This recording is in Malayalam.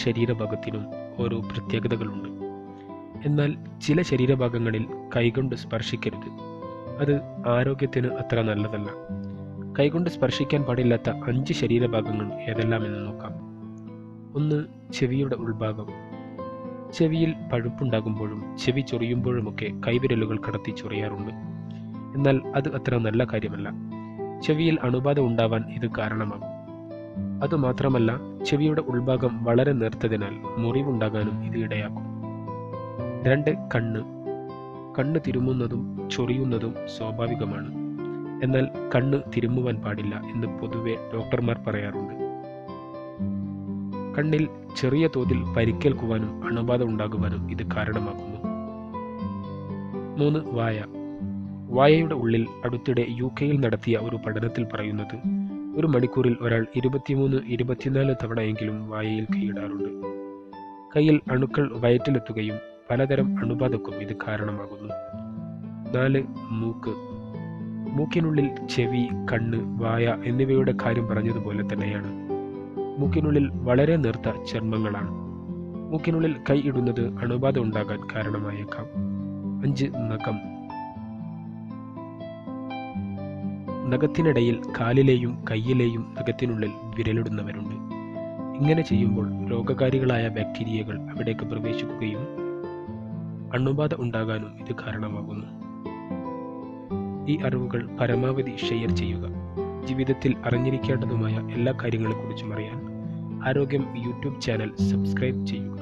ശരീരഭാഗത്തിനും ഓരോ പ്രത്യേകതകളുണ്ട്. എന്നാൽ ചില ശരീരഭാഗങ്ങളിൽ കൈകൊണ്ട് സ്പർശിക്കരുത്. അത് ആരോഗ്യത്തിന് അത്ര നല്ലതല്ല. കൈകൊണ്ട് സ്പർശിക്കാൻ പാടില്ലാത്ത 5 ശരീരഭാഗങ്ങൾ ഏതെല്ലാമെന്ന് നോക്കാം. 1. ചെവിയുടെ ഉൾഭാഗം. ചെവിയിൽ പഴുപ്പുണ്ടാകുമ്പോഴും ചെവി ചൊറിയുമ്പോഴുമൊക്കെ കൈവിരലുകൾ കടത്തി ചൊറിയാറുണ്ട്. എന്നാൽ അത് അത്ര നല്ല കാര്യമല്ല. ചെവിയിൽ അണുബാധ ഉണ്ടാവാൻ ഇത് കാരണമാകും. അതുമാത്രമല്ല, ചെവിയുടെ ഉൾഭാഗം വളരെ നേർത്തതിനാൽ മുറിവുണ്ടാകാനും ഇത് ഇടയാക്കും. 2. കണ്ണ് തിരുമുന്നതും ചൊറിയുന്നതും സ്വാഭാവികമാണ്. എന്നാൽ കണ്ണ് തിരുമുവാൻ പാടില്ല എന്ന് പൊതുവെ ഡോക്ടർമാർ പറയാറുണ്ട്. കണ്ണിൽ ചെറിയ തോതിൽ പരിക്കേൽക്കുവാനും അണുബാധ ഉണ്ടാകുവാനും ഇത് കാരണമാകുന്നു. 3. വായയുടെ ഉള്ളിൽ അടുത്തിടെ UK-യിൽ നടത്തിയ ഒരു പഠനത്തിൽ പറയുന്നത്, ഒരു മണിക്കൂറിൽ ഒരാൾ 23-24 തവണയെങ്കിലും വായയിൽ കൈയിടാറുണ്ട്. കയ്യിൽ അണുക്കൾ വയറ്റിലെത്തുകയും പലതരം അണുബാധക്കും ഇത് കാരണമാകുന്നു. 4. മൂക്കിനുള്ളിൽ ചെവി, കണ്ണ്, വായ എന്നിവയുടെ കാര്യം പറഞ്ഞതുപോലെ തന്നെയാണ്. മൂക്കിനുള്ളിൽ വളരെ നേർത്ത ചർമ്മങ്ങളാണ്. മൂക്കിനുള്ളിൽ കൈ ഇടുന്നത് അണുബാധ ഉണ്ടാകാൻ കാരണമായേക്കാം. 5. നഖത്തിനിടയിൽ കാലിലെയും കയ്യിലെയും നഖത്തിനുള്ളിൽ വിരലിടുന്നവരുണ്ട്. ഇങ്ങനെ ചെയ്യുമ്പോൾ രോഗകാരികളായ ബാക്ടീരിയകൾ അവിടേക്ക് പ്രവേശിക്കുകയും അണുബാധ ഉണ്ടാകാനും ഇത് കാരണമാകുന്നു. ഈ അറിവുകൾ പരമാവധി ഷെയർ ചെയ്യുക. ജീവിതത്തിൽ അറിഞ്ഞിരിക്കേണ്ടതുമായ എല്ലാ കാര്യങ്ങളെക്കുറിച്ചും അറിയാൻ ആരോഗ്യം യൂട്യൂബ് ചാനൽ സബ്സ്ക്രൈബ് ചെയ്യുക.